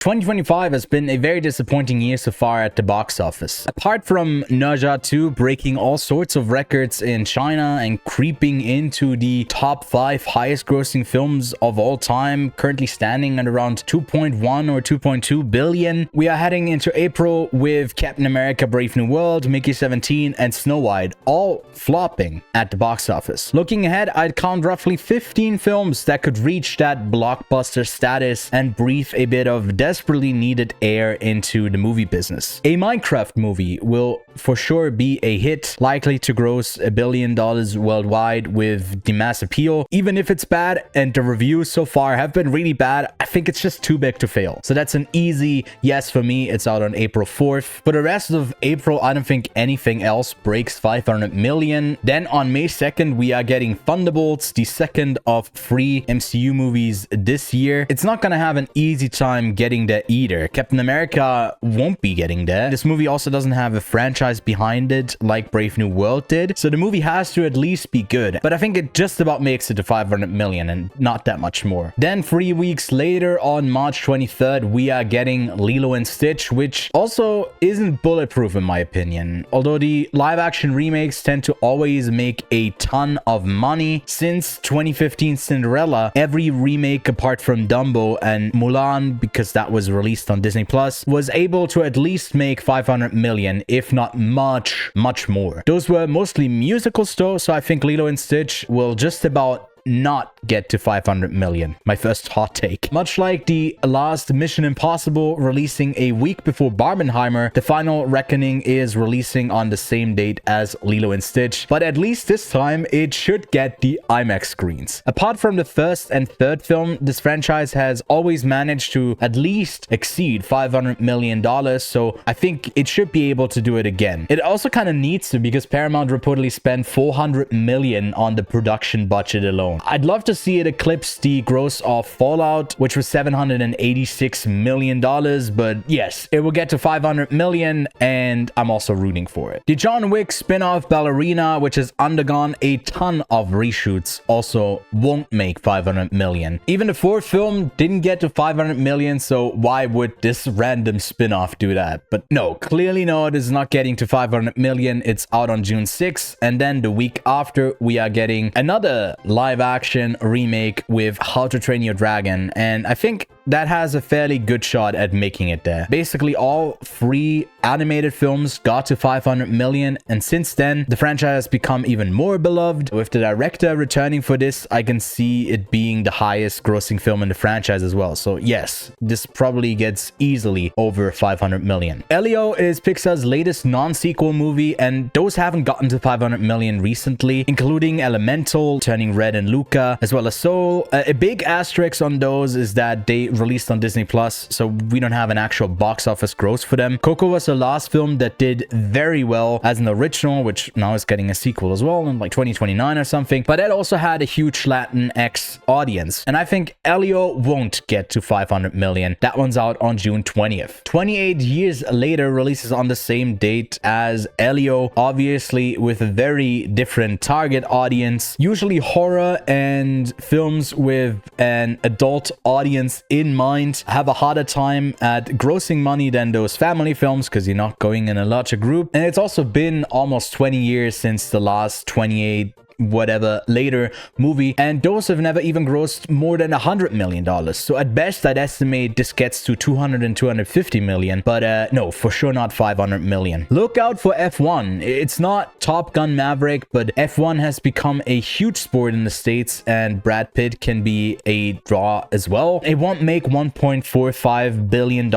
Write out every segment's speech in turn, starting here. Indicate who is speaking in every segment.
Speaker 1: 2025 has been a very disappointing year so far at the box office. Apart from Ne Zha 2 breaking all sorts of records in China and creeping into the top 5 highest grossing films of all time, currently standing at around 2.1 or 2.2 billion, we are heading into April with Captain America Brave New World, Mickey 17 and Snow White all flopping at the box office. Looking ahead, I'd count roughly 15 films that could reach that blockbuster status and breathe a bit of desperately needed air into the movie business. A Minecraft movie will for sure be a hit, likely to gross $1 billion worldwide with the mass appeal. Even if it's bad and the reviews so far have been really bad, I think it's just too big to fail. So that's an easy yes for me. It's out on April 4th. For the rest of April, I don't think anything else breaks 500 million. Then on May 2nd, we are getting Thunderbolts, the second of 3 MCU movies this year. It's not gonna have an easy time getting there either. Captain America won't be getting there. This movie also doesn't have a franchise behind it like Brave New World did, so the movie has to at least be good, but I think it just about makes it to 500 million and not that much more. Then 3 weeks later, on March 23rd, we are getting Lilo and Stitch, which also isn't bulletproof in my opinion. Although the live action remakes tend to always make a ton of money, since 2015 Cinderella, every remake apart from Dumbo and Mulan, because that was released on Disney Plus, was able to at least make 500 million, if not much more. Those were mostly musicals though, so I think Lilo and Stitch will just about not get to 500 million. My first hot take. Much like the last Mission Impossible releasing a week before Barbenheimer, The Final Reckoning is releasing on the same date as Lilo and Stitch, but at least this time it should get the IMAX screens. Apart from the first and third film, this franchise has always managed to at least exceed $500 million, so I think it should be able to do it again. It also kind of needs to, because Paramount reportedly spent 400 million on the production budget alone. I'd love to see it eclipse the gross of Fallout, which was $786 million, but yes, it will get to 500 million, and I'm also rooting for it. The John Wick spin-off Ballerina, which has undergone a ton of reshoots, also won't make 500 million. Even the fourth film didn't get to 500 million, so why would this random spin-off do that? But no, clearly no, it is not getting to 500 million. It's out on June 6th, and then the week after, we are getting another live action remake with How to Train Your Dragon, and I think that has a fairly good shot at making it there. Basically, all 3 animated films got to 500 million, and since then, the franchise has become even more beloved. With the director returning for this, I can see it being the highest grossing film in the franchise as well. So yes, this probably gets easily over 500 million. Elio is Pixar's latest non-sequel movie, and those haven't gotten to 500 million recently, including Elemental, Turning Red and Luca, as well as Soul. A big asterisk on those is that they released on Disney Plus, so we don't have an actual box office gross for them. Coco was the last film that did very well as an original, which now is getting a sequel as well in like 2029 or something, but that also had a huge Latinx audience, and I think Elio won't get to 500 million. That one's out on June 20th. 28 years later releases on the same date as Elio, obviously with a very different target audience. Usually horror and films with an adult audience in mind have a harder time at grossing money than those family films, because you're not going in a larger group. And it's also been almost 20 years since the last 28 whatever later movie, and those have never even grossed more than $100 million. So at best, I'd estimate this gets to 200 and 250 million, but no, for sure not 500 million. Look out for F1. It's not Top Gun Maverick, but F1 has become a huge sport in the States, and Brad Pitt can be a draw as well. It won't make $1.45 billion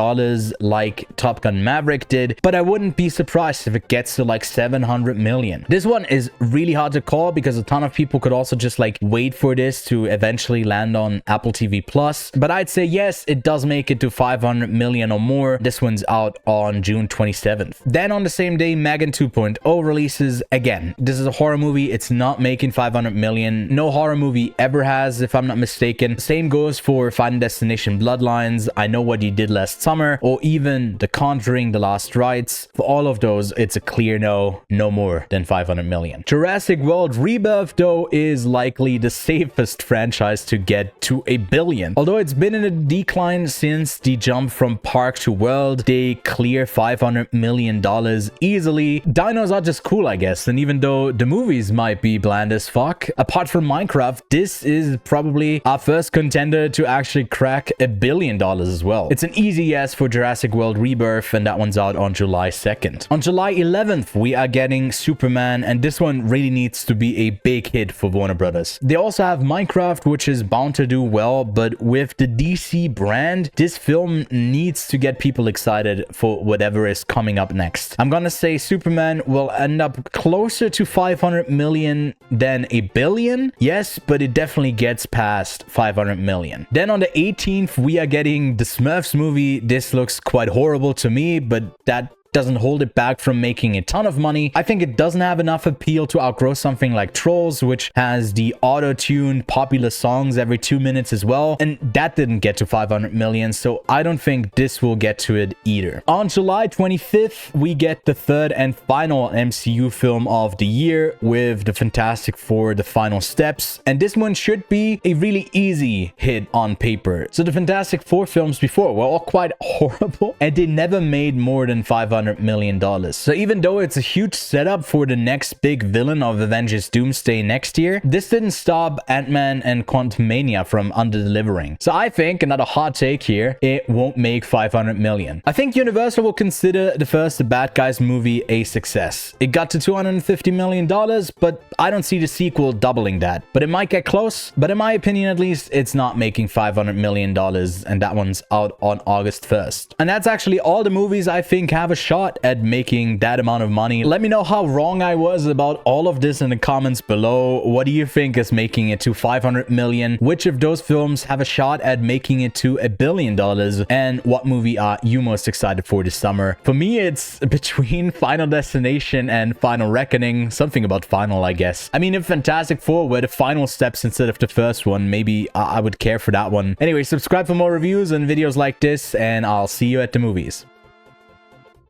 Speaker 1: like Top Gun Maverick did, but I wouldn't be surprised if it gets to like 700 million. This one is really hard to call because a ton of people could also just like wait for this to eventually land on Apple TV Plus. But I'd say yes, it does make it to 500 million or more. This one's out on June 27th. Then on the same day, Megan 2.0 releases. Again, this is a horror movie. It's not making 500 million. No horror movie ever has, if I'm not mistaken. Same goes for Final Destination Bloodlines, I Know What You Did Last Summer, or even The Conjuring, The Last Rites. For all of those, it's a clear no more than 500 million. Jurassic World Reboot Rebirth, though, is likely the safest franchise to get to $1 billion. Although it's been in a decline since the jump from Park to World, they clear $500 million easily. Dinos are just cool, I guess, and even though the movies might be bland as fuck, apart from Minecraft, this is probably our first contender to actually crack $1 billion as well. It's an easy yes for Jurassic World Rebirth, and that one's out on July 2nd. On July 11th, we are getting Superman, and this one really needs to be a big hit for Warner Brothers. They also have Minecraft, which is bound to do well, but with the DC brand, this film needs to get people excited for whatever is coming up next. I'm gonna say Superman will end up closer to 500 million than $1 billion. Yes, but it definitely gets past 500 million. Then on the 18th, we are getting the Smurfs movie. This looks quite horrible to me, but that doesn't hold it back from making a ton of money. I think it doesn't have enough appeal to outgrow something like Trolls, which has the auto-tuned popular songs every 2 minutes as well, and that didn't get to 500 million, so I don't think this will get to it either. On July 25th, we get the third and final MCU film of the year with the Fantastic Four: The Final Steps, and this one should be a really easy hit on paper. So the Fantastic Four films before were all quite horrible, and they never made more than $500 million. So even though it's a huge setup for the next big villain of Avengers Doomsday next year, this didn't stop Ant-Man and Quantumania from under-delivering. So I think, another hot take here, it won't make 500 million. I think Universal will consider the first The Bad Guys movie a success. It got to $250 million, but I don't see the sequel doubling that. But it might get close, but in my opinion at least, it's not making $500 million, and that one's out on August 1st. And that's actually all the movies I think have a shot at making that amount of money. Let me know how wrong I was about all of this in the comments below. What do you think is making it to 500 million? Which of those films have a shot at making it to $1 billion? And what movie are you most excited for this summer? For me, it's between Final Destination and Final Reckoning. Something about final, I guess. I mean, if Fantastic Four were the final steps instead of the first one, maybe I would care for that one. Anyway, subscribe for more reviews and videos like this, and I'll see you at the movies.